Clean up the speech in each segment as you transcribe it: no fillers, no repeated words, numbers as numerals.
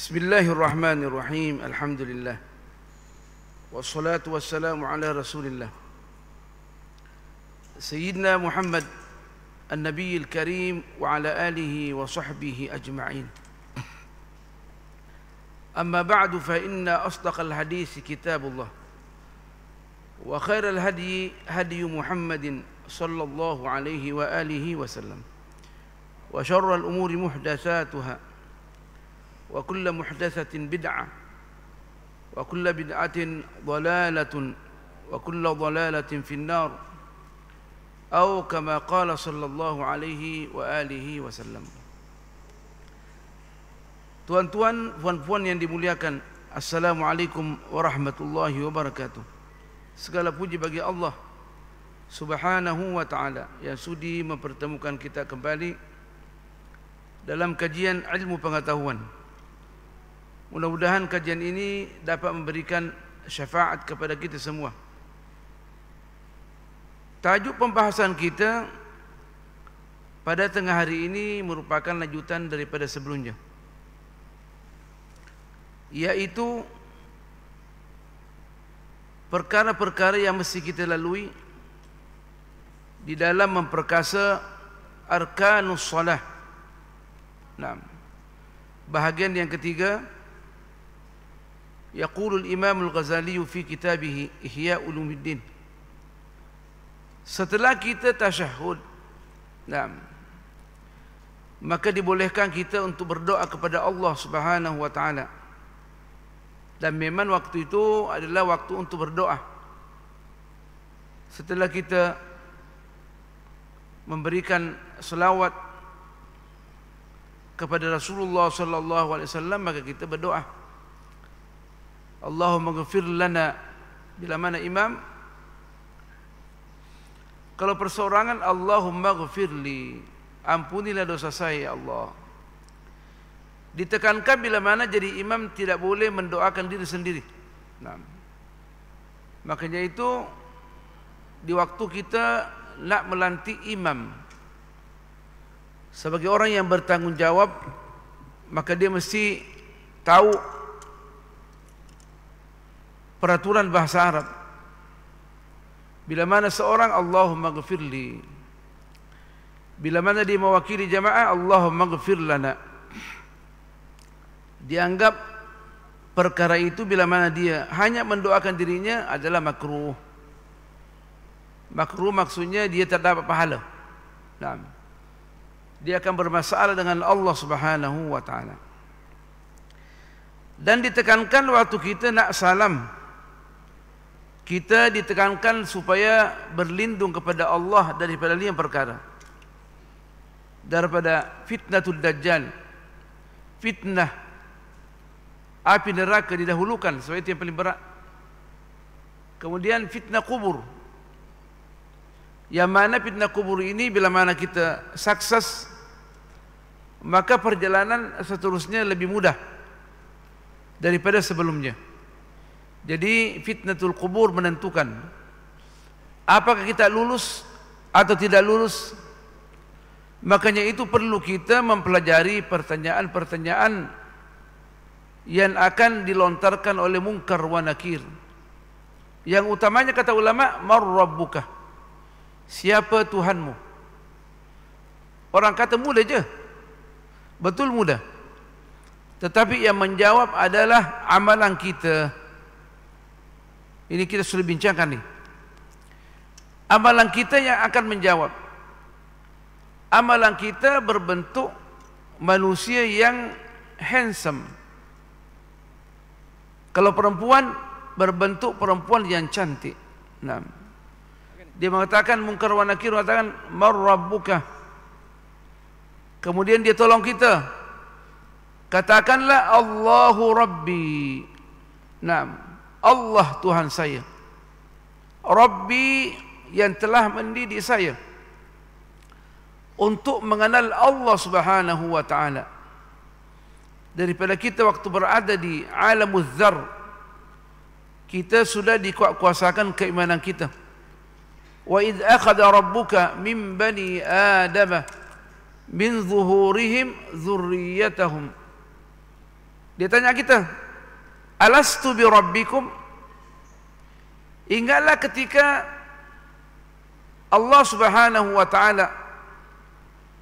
Bismillahirrahmanirrahim. Alhamdulillah. Wassalatu wassalamu ala Rasulillah. Sayyidina Muhammad an-Nabiyil Karim wa ala alihi wa sahbihi ajma'in. Amma ba'du fa inna asdaqal hadisi kitabullah wa khairal hadi hadi Muhammadin sallallahu alaihi wa alihi wasallam wa syarral umuri muhdatsatuha wa kullu muhdatsatin bid'ah wa kullu bid'atin dhalalatun wa kullu dhalalatin finnar atau kama qala sallallahu alaihi wa alihi wasallam. Tuan-tuan, puan-puan yang dimuliakan, assalamualaikum warahmatullahi wabarakatuh. Segala puji bagi Allah Subhanahu wa ta'ala yang sudi mempertemukan kita kembali dalam kajian ilmu pengetahuan. Mudah-mudahan kajian ini dapat memberikan syafaat kepada kita semua. Tajuk pembahasan kita pada tengah hari ini merupakan lanjutan daripada sebelumnya, yaitu perkara-perkara yang mesti kita lalui di dalam memperkasa arkanus salah. Nah, bahagian yang ketiga, yaqulu al-Imam al-Ghazali fi kitabih Ihya Ulumuddin. Setelah kita tasyahud, nah, maka dibolehkan kita untuk berdoa kepada Allah Subhanahu wa taala. Dan memang waktu itu adalah waktu untuk berdoa. Setelah kita memberikan selawat kepada Rasulullah sallallahu alaihi wasallam, maka kita berdoa, Allahumma ghfir lana. Bila mana imam, kalau perseorangan, Allahumma ghfirli, ampunilah dosa saya ya Allah. Ditekankan bila mana jadi imam tidak boleh mendoakan diri sendiri. Nah, makanya itu di waktu kita nak melantik imam sebagai orang yang bertanggung jawab, maka dia mesti tahu peraturan bahasa Arab. Bila mana seorang Allahumma ghfirli, bila mana dia mewakili jamaah Allahumma ghfir lana, dianggap perkara itu bila mana dia hanya mendoakan dirinya adalah makruh. Makruh maksudnya dia tak dapat pahala. Nah, dia akan bermasalah dengan Allah Subhanahu wa ta'ala. Dan ditekankan waktu kita nak salam, kita ditekankan supaya berlindung kepada Allah daripada lima perkara. Daripada fitnatul dajjal, fitnah api neraka didahulukan sebab itu yang paling berat. Kemudian fitnah kubur, yang mana fitnah kubur ini bila mana kita sukses, maka perjalanan seterusnya lebih mudah daripada sebelumnya. Jadi fitnatul kubur menentukan apakah kita lulus atau tidak lulus. Makanya itu perlu kita mempelajari pertanyaan-pertanyaan yang akan dilontarkan oleh Munkar wa Nakir. Yang utamanya kata ulama, mar rabbuka, siapa Tuhanmu? Orang kata mudah je, betul mudah, tetapi yang menjawab adalah amalan kita. Ini kita sudah bincangkan nih. Amalan kita yang akan menjawab. Amalan kita berbentuk manusia yang handsome. Kalau perempuan, berbentuk perempuan yang cantik. Nah, dia mengatakan, Munkar wa Nakir mengatakan mar rabbuka. Kemudian dia tolong kita, katakanlah Allahu Rabbi. Nah, Allah Tuhan saya, Rabbi yang telah mendidik saya untuk mengenal Allah Subhanahu wa ta'ala. Daripada kita waktu berada di alamuz dzar, kita sudah dikuasakan keimanan kita. Wa idz akhadha rabbuka min bani adama min zuhurihim dzurriyyatahum Dia tanya kita, alastu bi rabbikum? Ingatlah ketika Allah Subhanahu wa taala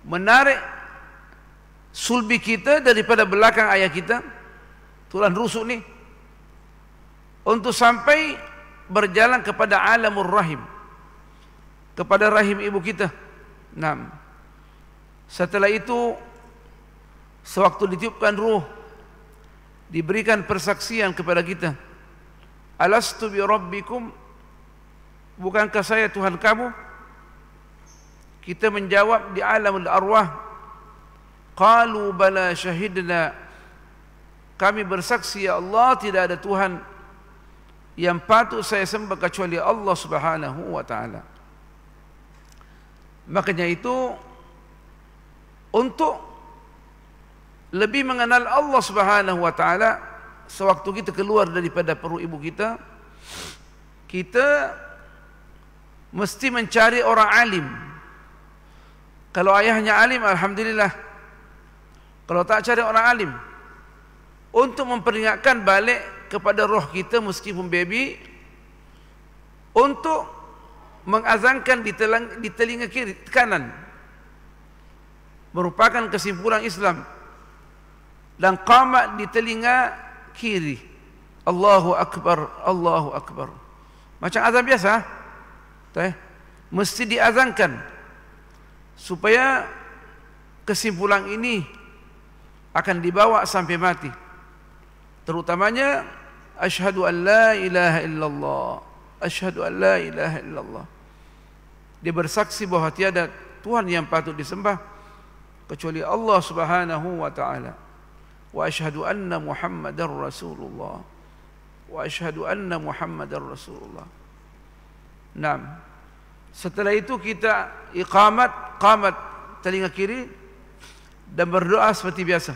menarik sulbi kita daripada belakang ayah kita, tulang rusuk ni, untuk sampai berjalan kepada alamur rahim, kepada rahim ibu kita. Setelah itu, sewaktu ditiupkan ruh, diberikan persaksian kepada kita, alastu bi rabbikum, bukankah saya Tuhan kamu? Kita menjawab di alamul arwah, qalu bala syahidna, kami bersaksi ya Allah, tidak ada Tuhan yang patut saya sembah kecuali Allah Subhanahu wa taala. Makanya itu, untuk lebih mengenal Allah Subhanahu wa taala, sewaktu kita keluar daripada perut ibu kita, kita mesti mencari orang alim. Kalau ayahnya alim, alhamdulillah. Kalau tak, cari orang alim untuk memperingatkan balik kepada roh kita meskipun baby, untuk mengazankan di telinga kiri kanan, merupakan kesimpulan Islam, dan qamat di telinga kiri, Allahu Akbar, Allahu Akbar, macam azan biasa. Mesti diazankan supaya kesimpulan ini akan dibawa sampai mati. Terutamanya asyhadu an la ilaha illallah, asyhadu an la ilaha illallah. Dia bersaksi bahawa tiada Tuhan yang patut disembah kecuali Allah Subhanahu wa taala. Wa asyhadu anna Muhammadar Rasulullah. Wa asyhadu anna Muhammadar Rasulullah. Setelah itu kita qamat telinga kiri dan berdoa seperti biasa.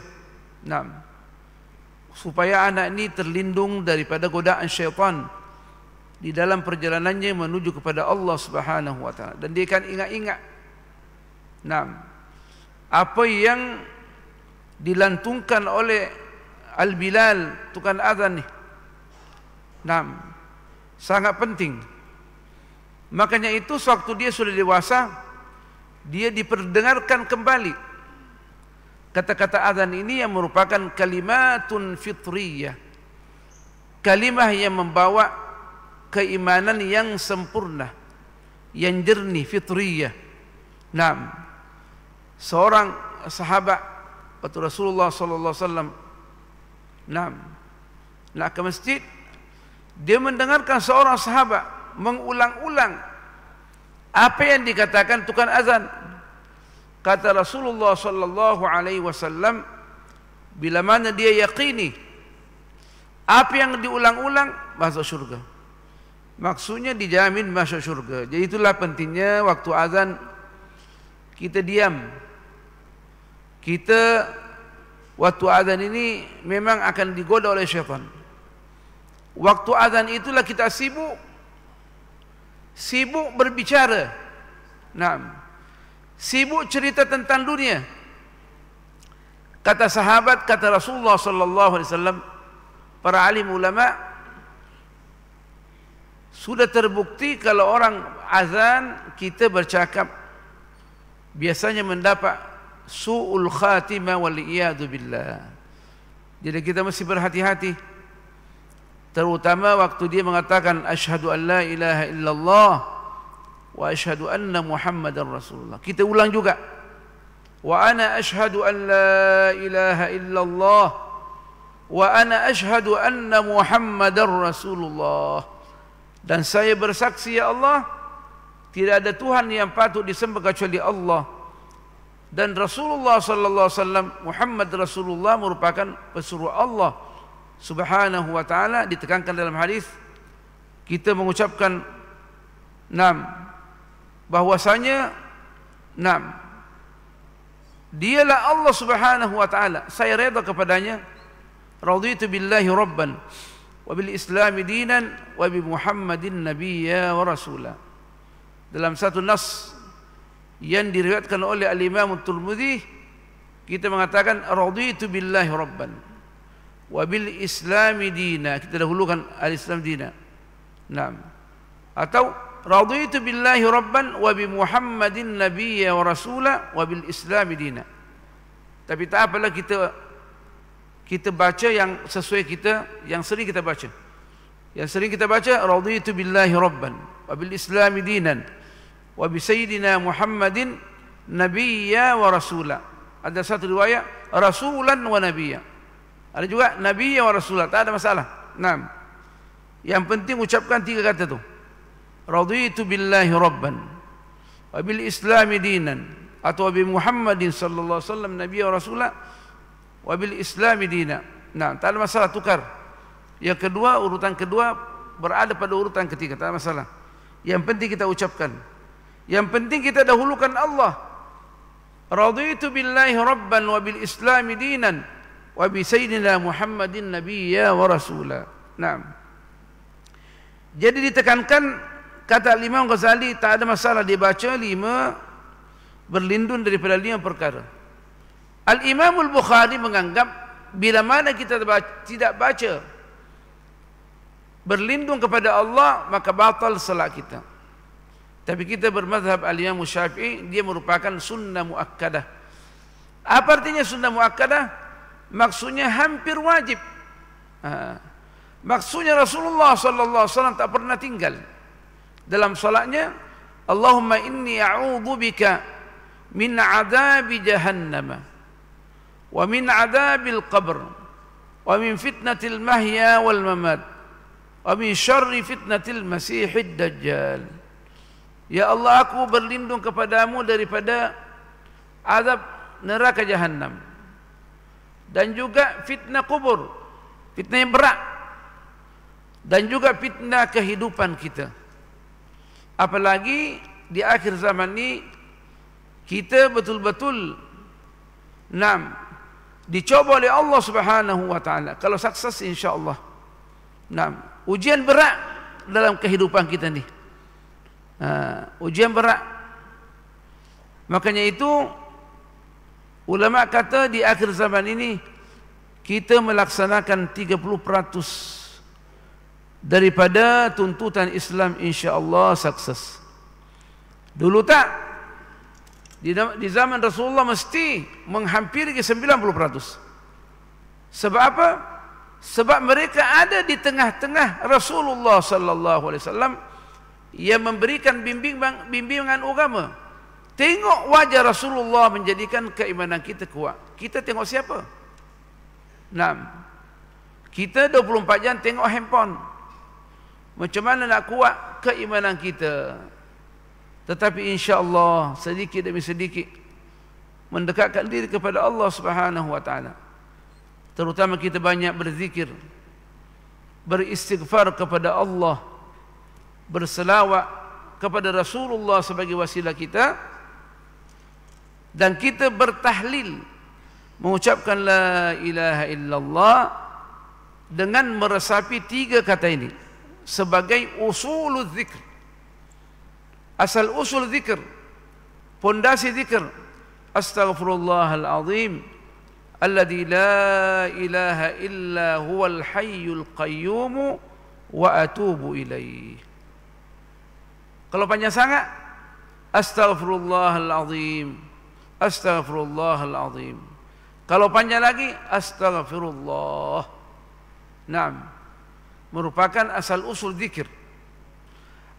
Supaya anak ini terlindung daripada godaan syaitan di dalam perjalanannya menuju kepada Allah Subhanahu wa taala, dan dia akan ingat-ingat apa yang dilantungkan oleh Al-Bilal, tukang azan ni. Sangat penting. Makanya itu, sewaktu dia sudah dewasa, dia diperdengarkan kembali kata-kata azan ini yang merupakan kalimatun fitriyah, kalimah yang membawa keimanan yang sempurna, yang jernih, fitriyah. Seorang sahabat waktu Rasulullah sallallahu alaihi wasallam nak ke masjid, dia mendengarkan seorang sahabat mengulang-ulang apa yang dikatakan tukang azan. Kata Rasulullah sallallahu alaihi wasallam, bila mana dia yakini apa yang diulang-ulang, masuk syurga. Maksudnya dijamin masuk syurga. Jadi itulah pentingnya waktu azan kita diam. Kita waktu azan ini memang akan digoda oleh syaitan. Waktu azan itulah kita sibuk berbicara, sibuk cerita tentang dunia. Kata sahabat, kata Rasulullah sallallahu alaihi wasallam, para alim ulama, sudah terbukti kalau orang azan kita bercakap, biasanya mendapat su'ul khatimah wal iyadu billah. Jadi kita mesti berhati-hati, terutama waktu dia mengatakan asyhadu an la ilaha illallah wa asyhadu anna Muhammadar Rasulullah. Kita ulang juga, wa ana asyhadu an la ilaha illallah wa ana asyhadu anna Muhammadar Rasulullah. Dan saya bersaksi ya Allah, tidak ada Tuhan yang patut disembah kecuali Allah, dan Rasulullah sallallahu alaihi wasallam, Muhammad Rasulullah, merupakan pesuruh Allah Subhanahu wa taala. Ditekankan dalam hadis, kita mengucapkan bahwasanya dialah Allah Subhanahu wa taala, saya redha kepadanya, raditu billahi rabban wa bil islami dinan wa bi Muhammadin nabiyya wa rasula. Dalam satu nas yang diriwayatkan oleh al-Imam At-Tirmidzi, kita mengatakan raditu billahi rabban, wa bil islami dina. Kita dahulukan al-Islam dina. Naam. Atau raditu billahi rabban wa bi Muhammadin nabiyya wa rasula wa bil islami dina. Tapi tak apalah kita baca yang sesuai kita, yang sering kita baca. Yang sering kita baca raditu billahi rabban wa bil islami dinan wa bi sayyidina Muhammadin nabiyya wa rasula. Ada satu riwayat rasulan wa nabiyya. Ada juga nabiyya wa rasula, tak ada masalah. Naam. Yang penting ucapkan 3 kata tu. Raditu billahi rabban wa bil islami dinan atau bi Muhammadin sallallahu alaihi wasallam nabiyya wa rasula wa bil islami dina. Nah, tak ada masalah tukar. Yang kedua, urutan kedua berada pada urutan ketiga, tak ada masalah. Yang penting kita ucapkan. Yang penting kita dahulukan Allah. Raditu billahi rabban wa bil islami dinan wa bi sayyidina Muhammadin nabiyya wa rasula. Naam. Jadi ditekankan kata Imam Ghazali tak ada masalah dibaca 5 berlindung daripada 5 perkara. Al-Imam Al-Bukhari menganggap bila mana kita tidak baca berlindung kepada Allah maka batal salat kita. Tapi kita bermazhab al-Imam Syafi'i, dia merupakan sunnah muakkadah. Apa artinya sunnah muakkadah? Maksudnya hampir wajib. Maksudnya Rasulullah sallallahu alaihi wasallam tak pernah tinggal dalam salatnya, Allahumma inni a'udzubika min 'adzabi jahannam wa min 'adzabil qabr wa min fitnatil mahya wal mamat wa min syarri fitnatil masiihid dajjal. Ya Allah, aku berlindung kepadamu daripada azab neraka jahanam dan juga fitnah kubur, fitnah yang berat, dan juga fitnah kehidupan kita. Apalagi di akhir zaman ini kita betul-betul dicoba oleh Allah Subhanahu wa taala. Kalau sukses insya-Allah. Ujian berat dalam kehidupan kita ni. Ujian berat. Makanya itu ulama kata di akhir zaman ini kita melaksanakan 30% daripada tuntutan Islam, insya-Allah sukses. Dulu tak, di zaman Rasulullah mesti menghampiri 90%. Sebab apa? Sebab mereka ada di tengah-tengah Rasulullah sallallahu alaihi wasallam yang memberikan bimbingan agama. Tengok wajah Rasulullah menjadikan keimanan kita kuat. Kita tengok siapa? Kita 24 jam tengok handphone. Macam mana nak kuat keimanan kita? Tetapi insya-Allah sedikit demi sedikit mendekatkan diri kepada Allah Subhanahu wa taala. Terutama kita banyak berzikir, beristighfar kepada Allah, berselawat kepada Rasulullah sebagai wasilah kita, dan kita bertahlil, mengucapkan la ilaha illallah dengan meresapi 3 kata ini sebagai usulul zikr. Asal usul zikr, pondasi zikr, astaghfirullahal azim alladzi la ilaha illa huwal hayyul qayyum wa atubu ilaih. Kalau panjang sangat, astaghfirullahal azim, astaghfirullahal azim. Kalau panjang lagi, astaghfirullah. Merupakan asal usul zikir.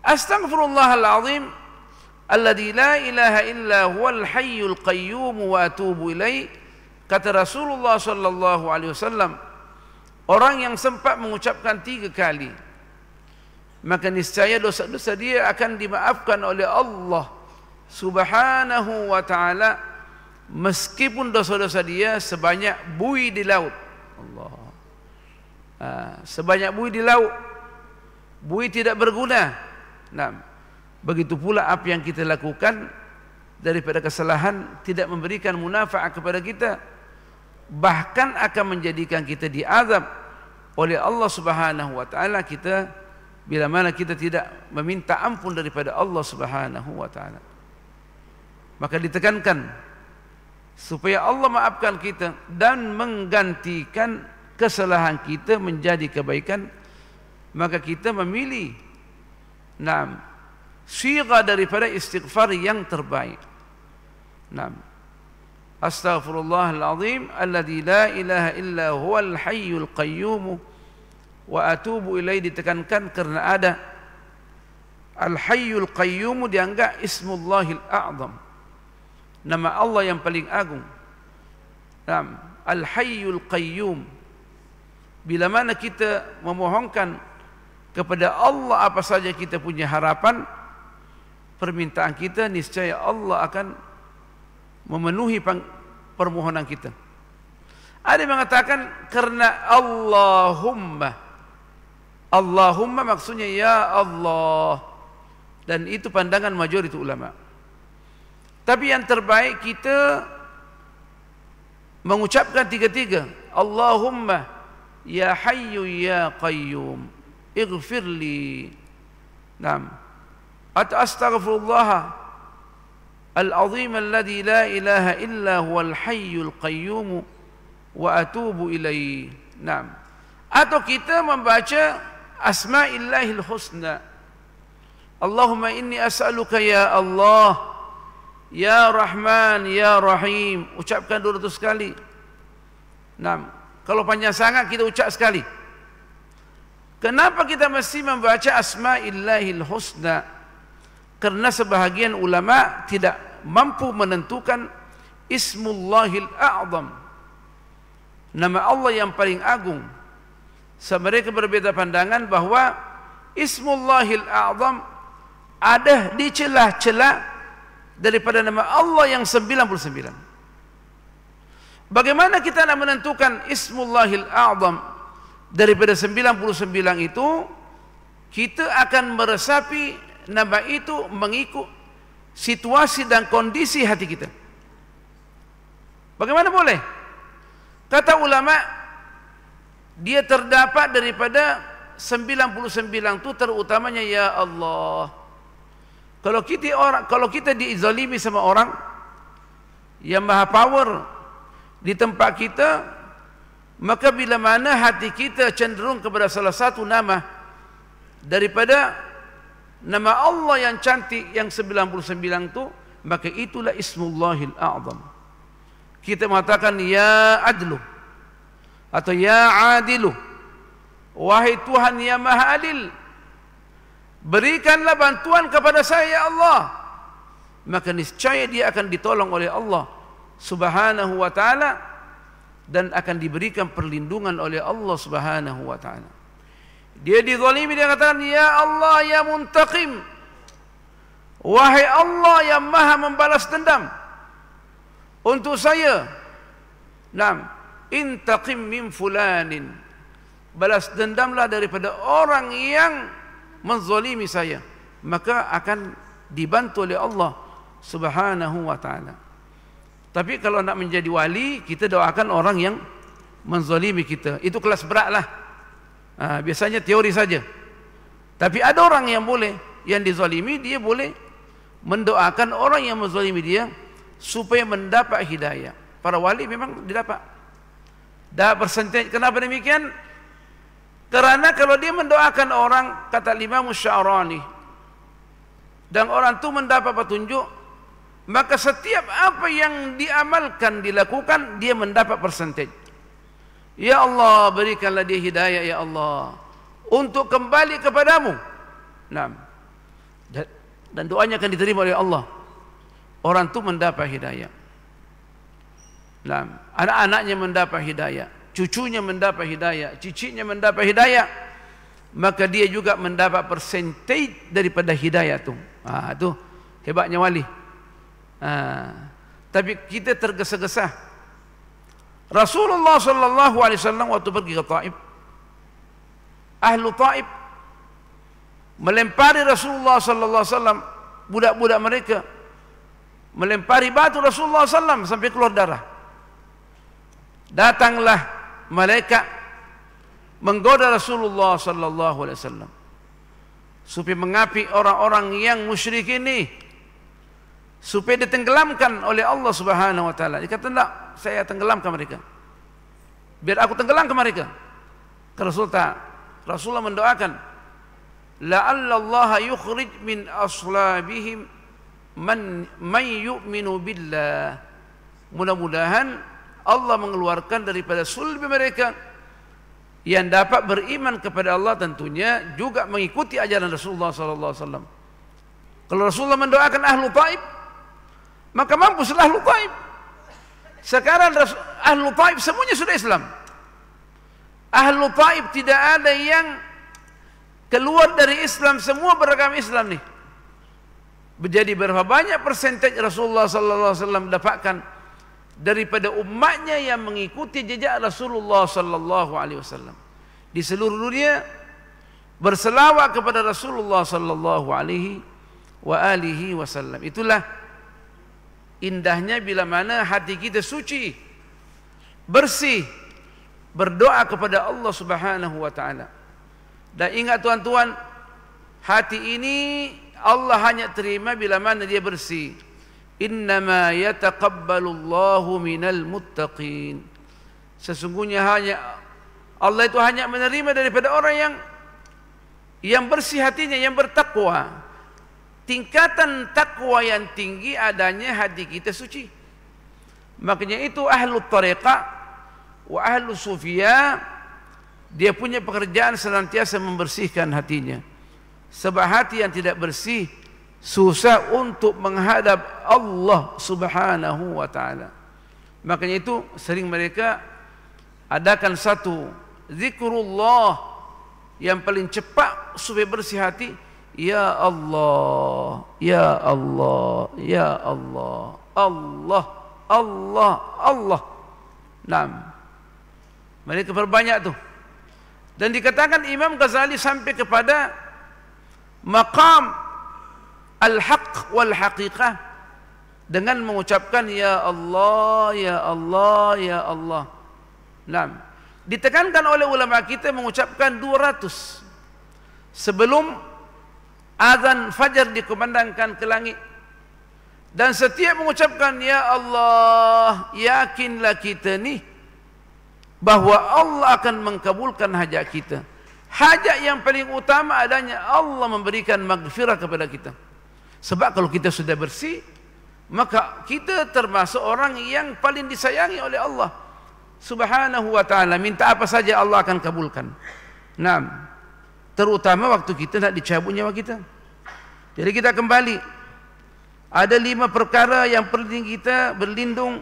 Astaghfirullahal azim alladzi la ilaha illa huwal hayyul qayyum wa atubu ilaih. Kata Rasulullah sallallahu alaihi wasallam, orang yang sempat mengucapkan 3 kali, maka niscaya dosa-dosa dia akan dimaafkan oleh Allah Subhanahu wa taala, meskipun dosa-dosa dia sebanyak buih di laut. Allah. Sebanyak buih di laut. Buih tidak berguna. Begitu pula apa yang kita lakukan daripada kesalahan tidak memberikan manfaat kepada kita, bahkan akan menjadikan kita diazab oleh Allah Subhanahu wa taala kita bila mana kita tidak meminta ampun daripada Allah Subhanahu wa taala. Maka ditekankan supaya Allah maafkan kita dan menggantikan kesalahan kita menjadi kebaikan, maka kita memilih sighah daripada istighfar yang terbaik. Astaghfirullahal azim alladzi la ilaha illa huwal hayyul qayyum wa atubu ilaihi, ditekankan karena ada Al-Hayyul Qayyum dianggap Ismullahil A'zam, nama Allah yang paling agung. Al-Hayyul Qayyum, bila mana kita memohonkan kepada Allah apa saja kita punya harapan, permintaan kita, niscaya Allah akan memenuhi permohonan kita. Ada yang mengatakan karena Allahumma maksudnya ya Allah, dan itu pandangan majoritas ulama. Tapi yang terbaik kita mengucapkan tiga-tiga, Allahumma ya hayyu ya qayyum ighfirli, atau astaghfirullah al-azim alladhi la ilaha illa huwal hayyul qayyum wa atubu ilaihi. Atau kita membaca asma'illahil husna, Allahumma inni as'aluka ya Allah, ya Rahman, ya Rahim. Ucapkan 200 kali. Kalau panjang sangat kita ucap sekali. Kenapa kita mesti membaca asma'illahil husna? Karena sebahagian ulama tidak mampu menentukan Ismullahil A'zam, nama Allah yang paling agung. Mereka berbeda pandangan bahwa Ismullahil A'zam ada di celah-celah daripada nama Allah yang 99. Bagaimana kita nak menentukan Ismullahil A'zam daripada 99 itu? Kita akan meresapi nama itu mengikut situasi dan kondisi hati kita. Bagaimana boleh? Kata ulama, dia terdapat daripada 99 itu terutamanya ya Allah. Kalau kita dizalimi sama orang yang maha power di tempat kita, maka bila mana hati kita cenderung kepada salah satu nama daripada nama Allah yang cantik yang 99 itu, maka itulah Ismullahil A'zam. Kita mengatakan ya Adlu atau ya Adilu, wahai Tuhan yang maha adil, berikanlah bantuan kepada saya ya Allah, maka niscaya dia akan ditolong oleh Allah Subhanahu wa ta'ala dan akan diberikan perlindungan oleh Allah Subhanahu wa ta'ala. Dia dizalimi, dia katakan ya Allah ya Muntaqim, wahai Allah yang maha membalas dendam untuk saya. Intaqim min fulanin, balas dendamlah daripada orang yang menzalimi saya, maka akan dibantu oleh Allah Subhanahu wa ta'ala. Tapi kalau nak menjadi wali, kita doakan orang yang menzalimi kita. Itu kelas berat lah. Biasanya teori saja. Tapi ada orang yang boleh, yang dizalimi, dia boleh mendoakan orang yang menzalimi dia supaya mendapat hidayah. Para wali memang didapat. Dah persentage. Kenapa demikian? Kerana kalau dia mendoakan orang, kata Imam Sya'rani, dan orang itu mendapat petunjuk, maka setiap apa yang diamalkan, dilakukan, dia mendapat persentage. Ya Allah, berikanlah dia hidayah ya Allah untuk kembali kepadamu. Dan doanya akan diterima oleh Allah. Orang itu mendapat hidayah. Anak-anaknya mendapat hidayah, cucunya mendapat hidayah, cicitnya mendapat hidayah, maka dia juga mendapat persentage daripada hidayah itu. Itu hebatnya wali. Tapi kita tergesa-gesa. Rasulullah sallallahu alaihi wasallam waktu pergi ke Taif, ahlu Taif melempari Rasulullah sallallahu alaihi wasallam, budak-budak mereka melempari batu Rasulullah sallallahu sampai keluar darah. Datanglah malaikat menggoda Rasulullah sallallahu alaihi wasallam supaya mengapi orang-orang yang musyrik ini, supaya ditenggelamkan oleh Allah Subhanahu wa taala. Dia kata, "Tidak, saya tenggelamkan mereka." biar aku tenggelam ke mereka. Rasulullah mendoakan, la'alla Allah yukhrij min aslabihim man yu'minu billah. Mudah-mudahan Allah mengeluarkan daripada sulbi mereka yang dapat beriman kepada Allah, tentunya juga mengikuti ajaran Rasulullah sallallahu alaihi wasallam. Kalau Rasulullah mendoakan ahlu Taif, maka mampuslah ahlu Taif. Sekarang ahlu Taif semuanya sudah Islam. Ahlu Taif tidak ada yang keluar dari Islam, semua beragama Islam nih. Jadi berapa banyak persentase Rasulullah sallallahu alaihi wasallam dapatkan daripada umatnya yang mengikuti jejak Rasulullah sallallahu alaihi wasallam. Di seluruh dunia berselawat kepada Rasulullah sallallahu alaihi wasallam. Itulah indahnya bila mana hati kita suci, bersih, berdoa kepada Allah Subhanahu wa taala. Dan ingat tuan-tuan, hati ini Allah hanya terima bila mana dia bersih. Innama yataqabbalullahu minal muttaqin. Sesungguhnya Allah itu hanya menerima daripada orang yang bersih hatinya, yang bertakwa. Tingkatan takwa yang tinggi adanya hati kita suci. Makanya itu ahlu tariqah wa ahlu sufiyah, dia punya pekerjaan senantiasa membersihkan hatinya. Sebab hati yang tidak bersih susah untuk menghadap Allah Subhanahu wa taala. Makanya itu sering mereka adakan satu zikrullah yang paling cepat supaya bersih hati. Ya Allah, ya Allah, ya Allah, Allah, Allah, Allah. Naam. Mereka perbanyak tu. Dan dikatakan Imam Ghazali sampai kepada maqam al-haq wal haqiqah dengan mengucapkan ya Allah, ya Allah, ya Allah. Naam. Ditekankan oleh ulama kita mengucapkan 200 sebelum azan fajar dikumandangkan ke langit. Dan setiap mengucapkan ya Allah, yakinlah kita ni bahawa Allah akan mengkabulkan hajat kita. Hajat yang paling utama adanya Allah memberikan maghfirah kepada kita. Sebab kalau kita sudah bersih, maka kita termasuk orang yang paling disayangi oleh Allah Subhanahu wa ta'ala. Minta apa saja Allah akan kabulkan. Naam. Terutama waktu kita nak dicabut nyawa kita. Jadi kita kembali. Ada 5 perkara yang penting kita berlindung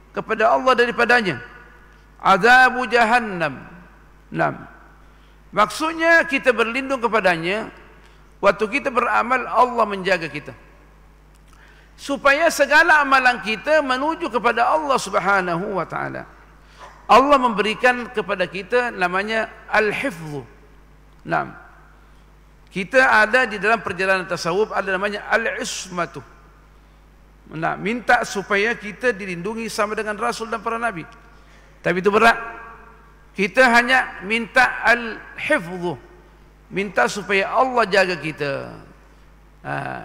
kepada Allah daripadanya. Azabu jahannam. Naam. Maksudnya kita berlindung kepadanya waktu kita beramal, Allah menjaga kita. Supaya segala amalan kita menuju kepada Allah Subhanahu wa ta'ala. Allah memberikan kepada kita namanya al-hifdhu. Nah, kita ada di dalam perjalanan tasawuf ada namanya al-ismatu. Nah, minta supaya kita dilindungi sama dengan Rasul dan para Nabi. Tapi itu berat. Kita hanya minta al-hifdhu, minta supaya Allah jaga kita.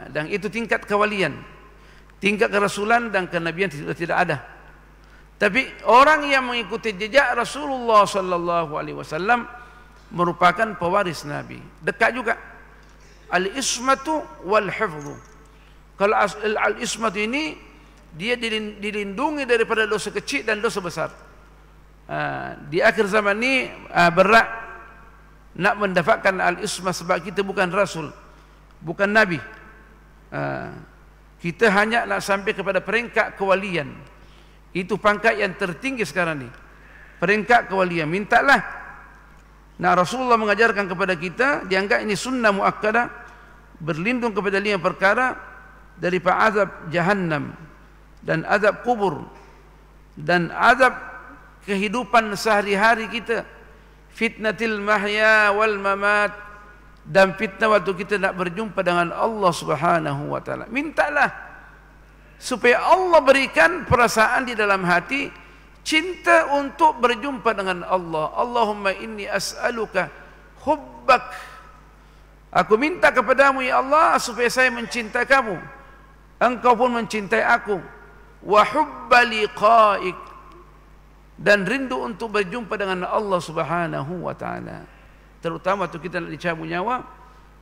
Dan itu tingkat kewalian, tingkat kerasulan dan kenabian tidak ada. Tapi orang yang mengikuti jejak Rasulullah sallallahu alaihi wasallam merupakan pewaris Nabi. Dekat juga. Al-ismatu wal-hifdhu. Kalau al-ismatu ini, dia dilindungi daripada dosa kecil dan dosa besar. Di akhir zaman ini berat nak mendapatkan al-ismah sebab kita bukan Rasul, bukan Nabi. Kita hanya nak sampai kepada peringkat kewalian. Itu pangkat yang tertinggi sekarang ni. Peringkat kewalian. Mintalah. Nah, Rasulullah mengajarkan kepada kita, dianggap ini sunnah muakkadah, berlindung kepada 5 perkara daripada azab jahannam dan azab kubur dan azab kehidupan sehari-hari kita, fitnatil mahya wal mamat, dan fitnah waktu kita nak berjumpa dengan Allah Subhanahu wa taala. Mintalah supaya Allah berikan perasaan di dalam hati cinta untuk berjumpa dengan Allah. Allahumma inni as'aluka hubbak. Aku minta kepadamu ya Allah supaya saya mencintai kamu. Engkau pun mencintai aku. Wa hubba liqa'ik. dan rindu untuk berjumpa dengan Allah Subhanahu wa taala. Terutama tu kita nak dicabut nyawa,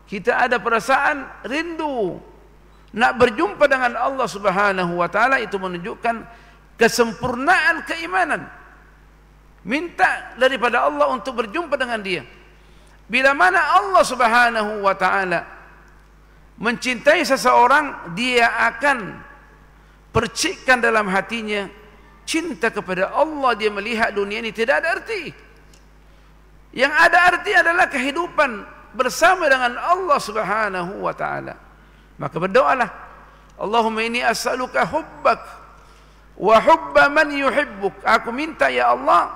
kita ada perasaan rindu nak berjumpa dengan Allah Subhanahu wa taala. Itu menunjukkan kesempurnaan keimanan. Minta daripada Allah untuk berjumpa dengan Dia. Bila mana Allah Subhanahu wa taala mencintai seseorang, Dia akan percikkan dalam hatinya cinta kepada Allah. Dia melihat dunia ini tidak ada arti. Yang ada arti adalah kehidupan bersama dengan Allah Subhanahu wa taala. Maka berdoalah, Allahumma inni as'aluka hubbak wa hubba man yuhibbuk. Aku minta ya Allah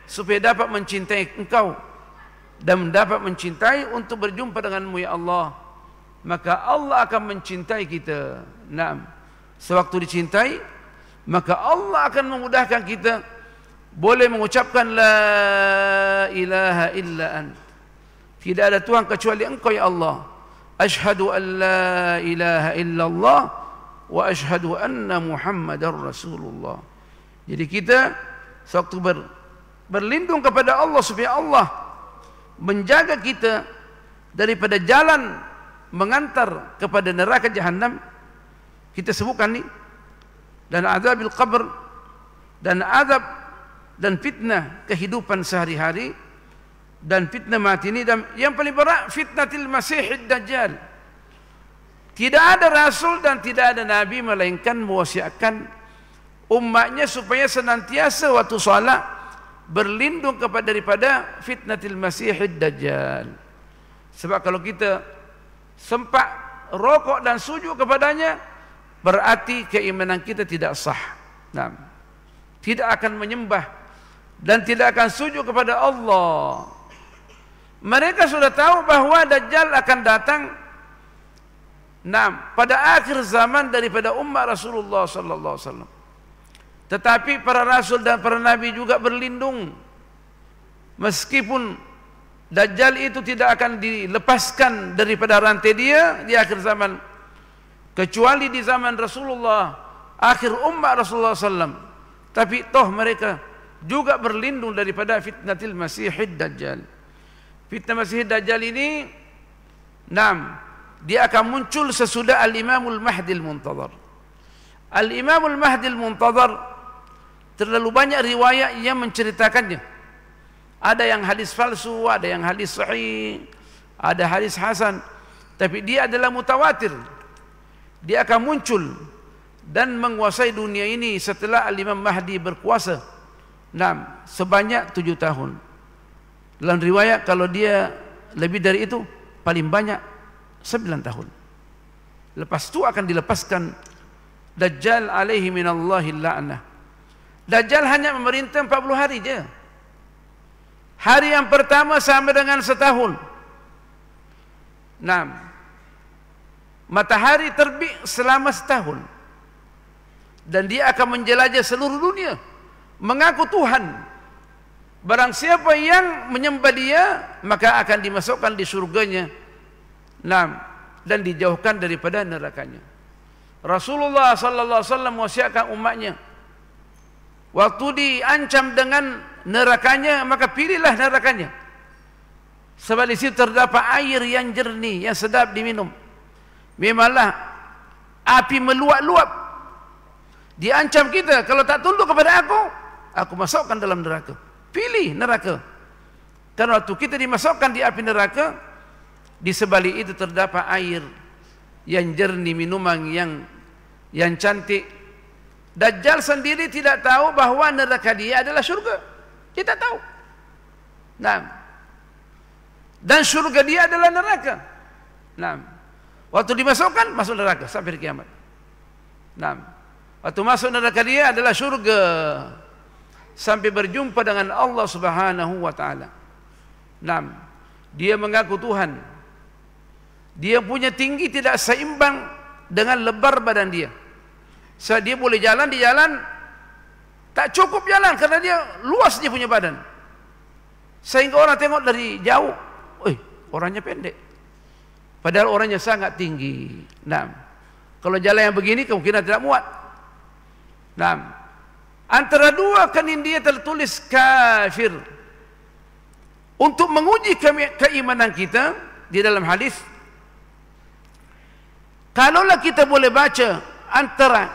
supaya dapat mencintai Engkau dan dapat mencintai untuk berjumpa denganmu ya Allah. Maka Allah akan mencintai kita. Naam. Sewaktu dicintai, maka Allah akan memudahkan kita boleh mengucapkan la ilaha illa ant. Tidak ada Tuhan kecuali Engkau ya Allah. Ashhadu an la ilaha illallah wa ashhadu anna Muhammadar Rasulullah. Jadi kita sewaktu berlindung kepada Allah supaya Allah menjaga kita daripada jalan mengantar kepada neraka jahanam. Kita sebutkan ni, dan azabil qabr, dan azab dan fitnah kehidupan sehari-hari, dan fitnah mati ini, dan yang paling berat fitnatil masihid dajjal. Tidak ada rasul dan tidak ada nabi melainkan mewasiatkan umatnya supaya senantiasa waktu salat berlindung daripada fitnatil masihid dajjal. Sebab kalau kita sempat rokok dan sujud kepadanya, berarti keimanan kita tidak sah. Nah, tidak akan menyembah dan tidak akan sujud kepada Allah. Mereka sudah tahu bahawa Dajjal akan datang pada akhir zaman daripada umat Rasulullah sallallahu alaihi wasallam. Tetapi para rasul dan para nabi juga berlindung. Meskipun Dajjal itu tidak akan dilepaskan daripada rantai dia di akhir zaman, kecuali di zaman Rasulullah, akhir umat Rasulullah SAW. Tapi toh mereka juga berlindung daripada fitnatil masihid dajjal. Fitnah masihid dajjal ini, dia akan muncul sesudah Al-Imamul Mahdil Muntazar. Al-Imamul Mahdil Muntazar, terlalu banyak riwayat yang menceritakannya. Ada yang hadis palsu, ada yang hadis sahih, ada hadis hasan. Tapi dia adalah mutawatir. Dia akan muncul dan menguasai dunia ini setelah Al-Imam Mahdi berkuasa sebanyak 7 tahun. Dalam riwayat kalau dia lebih dari itu, paling banyak 9 tahun. Lepas itu akan dilepaskan Dajjal alaihi minallahi la'nah. Dajjal hanya memerintah 40 hari je. Hari yang pertama sama dengan setahun. Matahari terbit selama setahun, dan dia akan menjelajah seluruh dunia mengaku Tuhan. Barang siapa yang menyembah dia, maka akan dimasukkan di surganya, dan dijauhkan daripada nerakanya. Rasulullah sallallahu alaihi wasallam wasiatkan umatnya, waktu diancam dengan nerakanya, maka pilihlah nerakanya, sebab di situ terdapat air yang jernih, yang sedap diminum. Memanglah api meluap-luap. Diancam kita, kalau tak tunduk kepada aku masukkan dalam neraka. Pilih neraka. Karena waktu kita dimasukkan di api neraka, di sebalik itu terdapat air yang jernih, minuman yang cantik. Dajjal sendiri tidak tahu bahawa neraka dia adalah syurga. Dia tak tahu. Dan syurga dia adalah neraka. Waktu dimasukkan, masuk neraka sampai kiamat. Waktu masuk neraka dia adalah syurga, sampai berjumpa dengan Allah Subhanahu wa taala. Dia mengaku Tuhan. Dia punya tinggi tidak seimbang dengan lebar badan dia. So, dia boleh jalan di jalan, tak cukup jalan karena dia luas dia punya badan. Sehingga orang tengok dari jauh, orangnya pendek. Padahal orangnya sangat tinggi. Kalau jalan yang begini kemungkinan tidak muat. Antara dua kening dia tertulis kafir. Untuk menguji keimanan kita di dalam hadis, kalaulah kita boleh baca antara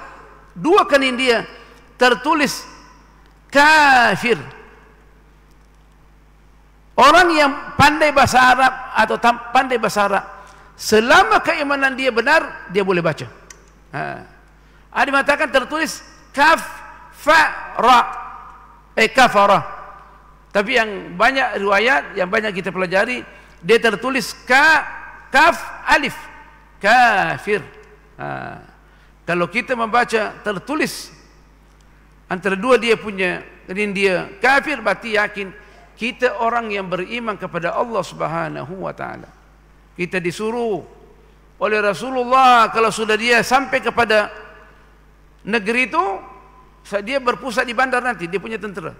dua kening dia tertulis kafir, orang yang pandai bahasa Arab atau pandai bahasa Arab, selama keimanan dia benar, dia boleh baca. Ada mengatakan tertulis kaf fa ra, kafara. Tapi yang banyak riwayat, yang banyak kita pelajari, dia tertulis kaf alif, kafir. Kalau kita membaca tertulis antara dua dia punya kening dia kafir, berarti yakin kita orang yang beriman kepada Allah Subhanahu wa taala. Kita disuruh oleh Rasulullah, kalau sudah dia sampai kepada negeri itu, dia berpusat di bandar nanti, dia punya tentera.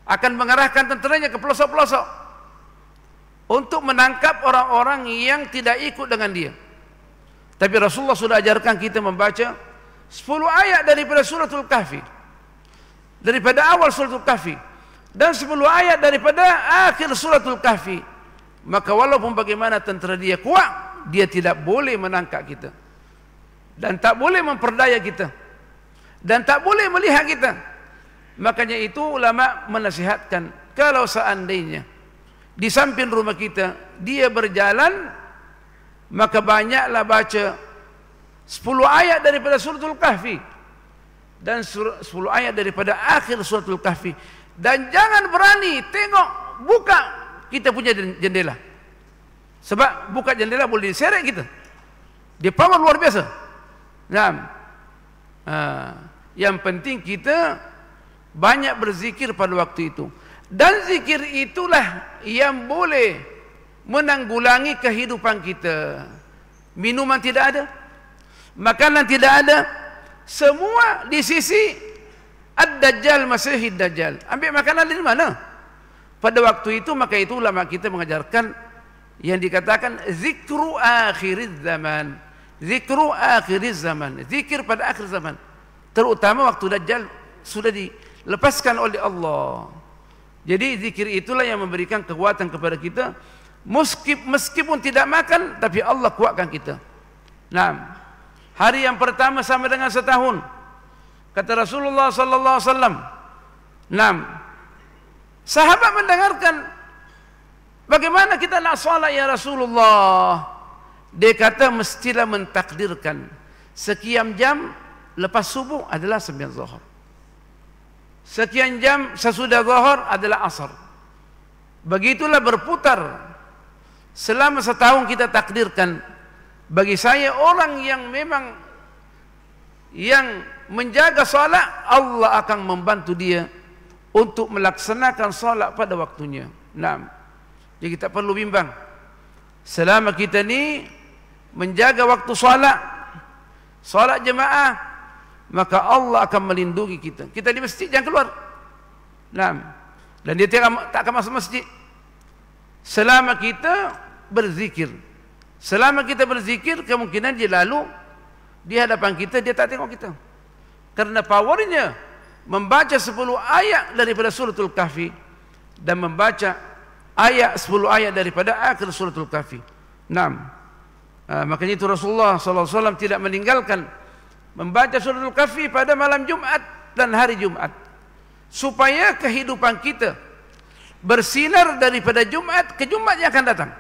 Akan mengarahkan tenteranya ke pelosok-pelosok untuk menangkap orang-orang yang tidak ikut dengan dia. Tapi Rasulullah sudah ajarkan kita membaca 10 ayat daripada suratul Kahfi, daripada awal suratul Kahfi, dan 10 ayat daripada akhir suratul Kahfi. Maka walaupun bagaimana tentera dia kuat, dia tidak boleh menangkap kita, dan tak boleh memperdaya kita, dan tak boleh melihat kita. Makanya itu ulama menasihatkan, kalau seandainya di samping rumah kita dia berjalan, maka banyaklah baca 10 ayat daripada suratul Kahfi dan 10 ayat daripada akhir suratul Kahfi. Dan jangan berani tengok buka kita punya jendela, sebab buka jendela boleh diseret kita. Dia power luar biasa. Yang penting kita banyak berzikir pada waktu itu. Dan zikir itulah yang boleh menanggulangi kehidupan kita. Minuman tidak ada, makanan tidak ada, semua di sisi Ad-Dajjal, Masih Ad-Dajjal. Ambil makanan dari mana? Pada waktu itu, maka itu ulama kita mengajarkan yang dikatakan zikru akhiriz zaman. Zikru akhiriz zaman, zikir pada akhir zaman, terutama waktu Dajjal sudah dilepaskan oleh Allah. Jadi zikir itulah yang memberikan kekuatan kepada kita, meskipun tidak makan, tapi Allah kuatkan kita. Hari yang pertama sama dengan setahun, kata Rasulullah sallallahu alaihi wasallam. Sahabat mendengarkan, bagaimana kita nak salat ya Rasulullah? Dia kata mestilah mentakdirkan sekian jam lepas subuh adalah sembahyang zuhur, sekian jam sesudah zuhur adalah asar. Begitulah berputar selama setahun. Kita takdirkan, bagi saya orang yang memang yang menjaga salat, Allah akan membantu dia untuk melaksanakan salat pada waktunya. Jadi kita perlu bimbang, selama kita ni menjaga waktu salat jemaah, maka Allah akan melindungi kita. Kita di masjid jangan keluar. Dan dia tak akan masuk masjid selama kita berzikir. Selama kita berzikir, kemungkinan dia lalu di hadapan kita, dia tak tengok kita. Karena powernya membaca 10 ayat daripada suratul Kahfi dan membaca 10 ayat daripada akhir suratul Kahfi. Makanya itu Rasulullah SAW tidak meninggalkan membaca suratul Kahfi pada malam Jumat dan hari Jumat, supaya kehidupan kita bersinar daripada Jumat ke Jumat yang akan datang.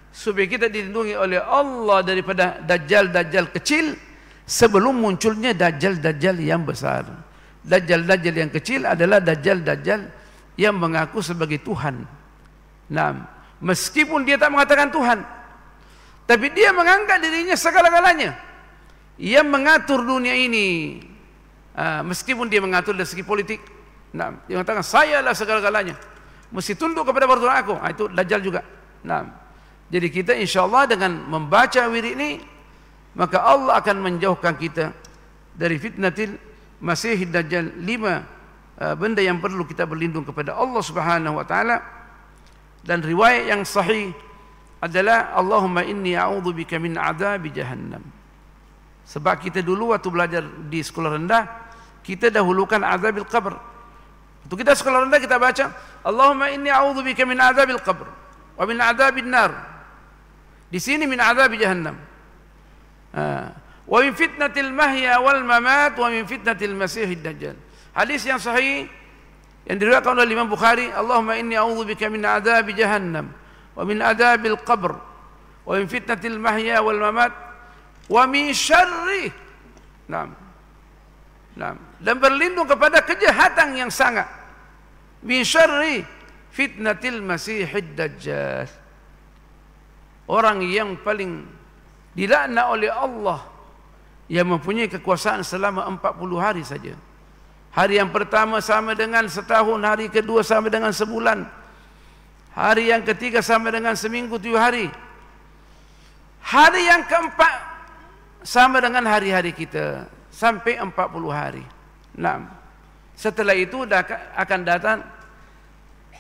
Supaya kita dilindungi oleh Allah daripada dajjal-dajjal kecil sebelum munculnya dajjal-dajjal yang besar. Dajjal-dajjal yang kecil adalah dajjal-dajjal yang mengaku sebagai Tuhan. Meskipun dia tak mengatakan Tuhan, tapi dia menganggap dirinya segala-galanya, yang mengatur dunia ini. Meskipun dia mengatur dari segi politik, dia mengatakan saya adalah segala-galanya, mesti tunduk kepada peraturan aku. Itu dajjal juga. Jadi kita insyaAllah dengan membaca wirid ini, maka Allah akan menjauhkan kita dari fitnatil Masihid Dajjal. 5 benda yang perlu kita berlindung kepada Allah Subhanahu wa taala. Dan riwayat yang sahih adalah Allahumma inni a'udzubika min adzabi jahannam. Sebab kita dulu waktu belajar di sekolah rendah, kita dahulukan azabil qabr. Waktu kita sekolah rendah kita baca, Allahumma inni a'udzubika min azabil qabr wa min azabin nar. Di sini min azabi jahannam. Wa min fitnatil mahya wal mamat wa min fitnatil masihid dajjal. Hadis yang sahih yang diriwayatkan oleh Imam Bukhari, Allahumma inni a'udzubika min azabi jahannam wa min azabil qabr wa min fitnatil mahya wal mamat wa min syarri. Naam. Dan berlindung kepada kejahatan yang sangat. Min syarri fitnatil masihid dajjal. Orang yang paling dilaknat oleh Allah, yang mempunyai kekuasaan selama 40 hari saja. Hari yang pertama sama dengan setahun, hari kedua sama dengan sebulan, hari yang ketiga sama dengan seminggu 7 hari, hari yang keempat sama dengan hari-hari kita, sampai 40 hari. Nah, setelah itu akan datang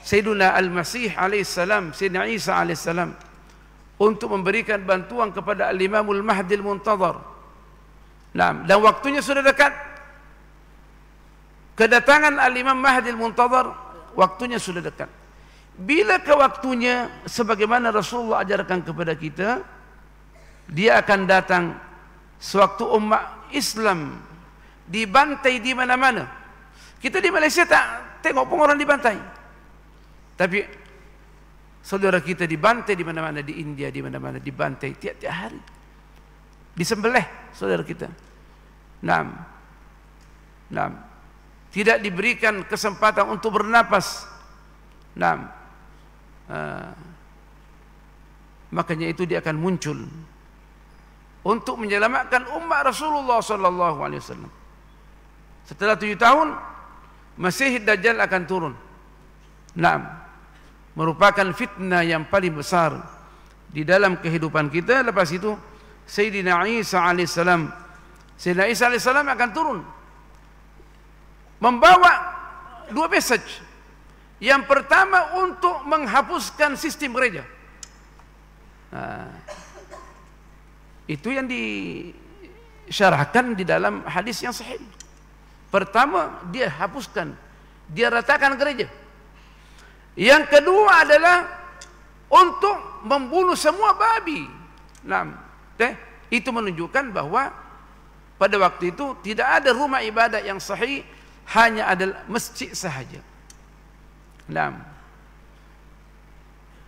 Sayyiduna Al-Masih alaihissalam, Sayyidina Isa alaihissalam, untuk memberikan bantuan kepada Al-Imamul Mahdil Muntadhar. Nah, dan waktunya sudah dekat. Kedatangan Al-Imam Mahdil Muntadhar, waktunya sudah dekat. Bila ke waktunya, sebagaimana Rasulullah ajarkan kepada kita, dia akan datang sewaktu umat Islam dibantai di mana-mana. Kita di Malaysia tak tengok pun orang dibantai, tapi saudara kita dibantai di mana-mana, di India di mana-mana dibantai tiap-tiap hari, disembelih saudara kita. Tidak diberikan kesempatan untuk bernapas. Makanya itu dia akan muncul untuk menyelamatkan umat Rasulullah sallallahu alaihi wasallam. Setelah 7 tahun Masih Dajjal akan turun. Merupakan fitnah yang paling besar di dalam kehidupan kita. Lepas itu Sayyidina Isa alaihissalam, Sayyidina Isa alaihissalam akan turun membawa 2 message. Yang pertama untuk menghapuskan sistem gereja. Itu yang disyarahkan di dalam hadis yang sahih. Pertama, dia hapuskan, dia ratakan gereja. Yang kedua adalah untuk membunuh semua babi. Itu menunjukkan bahwa pada waktu itu tidak ada rumah ibadat yang sahih, hanya ada masjid sahaja.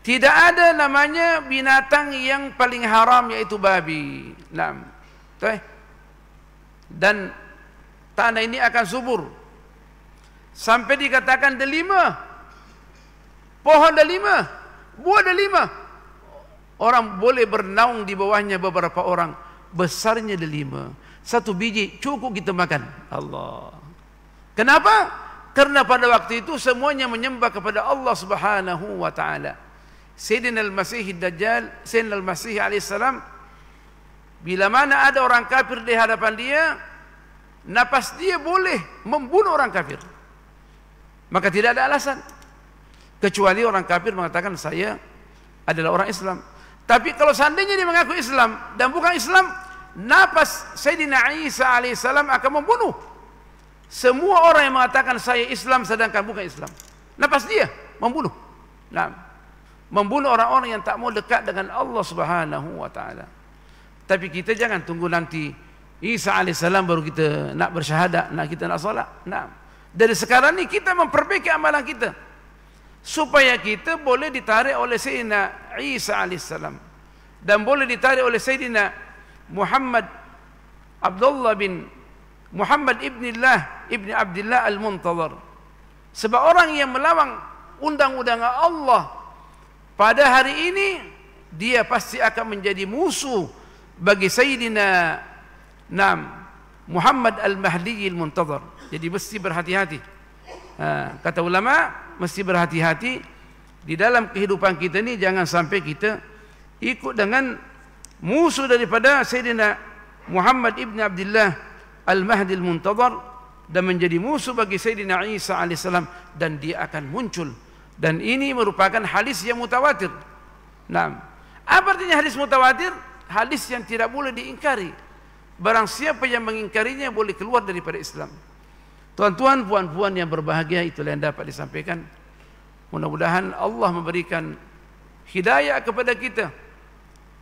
Tidak ada namanya binatang yang paling haram, yaitu babi. Dan tanah ini akan subur sampai dikatakan delima, pohon delima, buah delima. Orang boleh bernaung di bawahnya beberapa orang. Besarnya delima, 1 biji cukup kita makan. Allah. Kenapa? Karena pada waktu itu semuanya menyembah kepada Allah Subhanahu wa taala. Sayyidina Al-Masih Dajjal, Sayyidina Al-Masih alaihissalam, bila mana ada orang kafir di hadapan dia, napas dia boleh membunuh orang kafir. Maka tidak ada alasan, kecuali orang kafir mengatakan saya adalah orang Islam. Tapi kalau seandainya dia mengaku Islam dan bukan Islam, napas Sayyidina Isa alaihissalam akan membunuh semua orang yang mengatakan saya Islam sedangkan bukan Islam. Napas dia membunuh. Membunuh orang-orang yang tak mau dekat dengan Allah Subhanahu wa taala. Tapi kita jangan tunggu nanti Isa alaihissalam baru kita nak bersyahadat, kita nak solat. Dari sekarang ni kita memperbaiki amalan kita supaya kita boleh ditarik oleh Sayyidina Isa alaihissalam dan boleh ditarik oleh Sayyidina Muhammad Abdullah bin Muhammad ibnillah ibni Abdillah al-Muntadhar. Sebab orang yang melawan undang-undang Allah pada hari ini, dia pasti akan menjadi musuh bagi Sayyidina Muhammad al-Mahdi al-Muntadhar. Jadi mesti berhati-hati. Kata ulama, mesti berhati-hati di dalam kehidupan kita ni. Jangan sampai kita ikut dengan musuh daripada Sayyidina Muhammad ibn Abdillah Al-Mahdi Al-Muntadhar dan menjadi musuh bagi Sayyidina Isa alaihissalam, dan dia akan muncul. Dan ini merupakan hadis yang mutawatir. Apa artinya hadis mutawatir? Hadis yang tidak boleh diingkari. Barang siapa yang mengingkarinya boleh keluar daripada Islam. Tuan-tuan, puan-puan yang berbahagia, itulah yang dapat disampaikan. Mudah-mudahan Allah memberikan hidayah kepada kita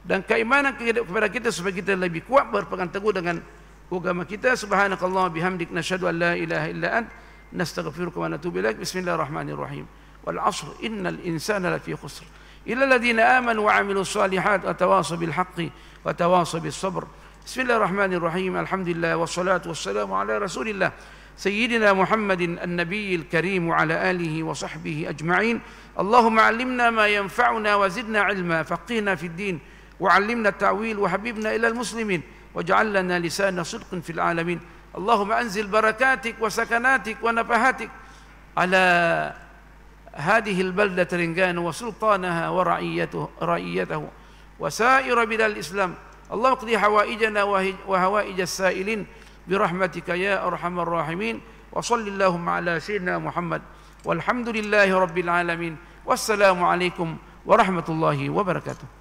dan keimanan kepada kita supaya kita lebih kuat berpegang teguh dengan agama kita. Subhanakallah bihamdik nasyhadu an la ilaha illa ant nastaghfiruka wa natubu ilaik. Bismillahirrahmanirrahim. Wal 'ashr innal insana lafi khusr illa alladziina aamanu wa 'amilus shalihaati wa tawaasaw bil haqqi wa tawaasaw bis sabr. Bismillahirrahmanirrahim. Alhamdulillah wassalatu wassalamu ala Rasulillah Sayyidina Muhammadin an-nabiyil karim wa ala alihi wa sahbihi ajma'in. Allahumma 'allimna ma yanfa'una wa zidna 'ilma, faqihna fid din wa 'allimna at-ta'wil wa habibna ila al-muslimin waj'al lana lisana sidqin fil 'alamin. Allahumma anzil barakatik wa sakanatik wa nafahatik ala hadhihi al-baldah Terengganu wa sultanaha wa ra'iyatahu wa sa'ir bilal Islam. Allah qdi hawaijana wa hawaij as-sa'ilin birahmatika ya arhamar rahimin. Wa sallallahu ala sayyidina Muhammad walhamdulillahi rabbil alamin. Wassalamu alaikum warahmatullahi wabarakatuh.